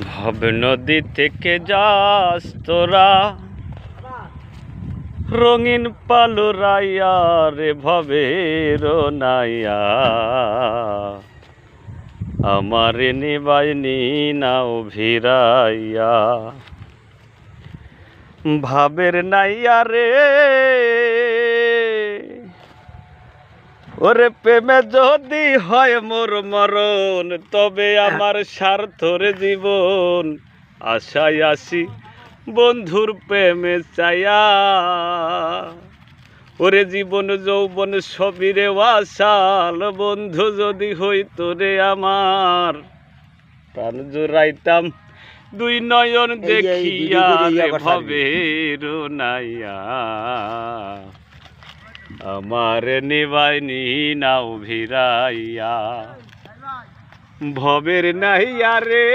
ভব নদী থেকে যাস তোরা রঙিন পালুরাইয়া রে ভবের নাইয়া, আমার নিবাইনি নাও ভিড়াইয়া। ভাবের নাইয়া রে ওরে প্রেমে যদি হয় মোর মরণ, তবে আমার স্বার্থর জীবন আশায় আসি বন্ধুর প্রেমে চাইয়া। ওরে জীবন যৌবন সবিরে ওয়াসাল, বন্ধু যদি হইত রে আমার, প্রাণ জুড়াইতাম দুই নয়ন দেখিয়া রে ভবের নাইয়া, আমার নিবাইনি নাও ভিড়াইয়া। ভবের নাইয়া রে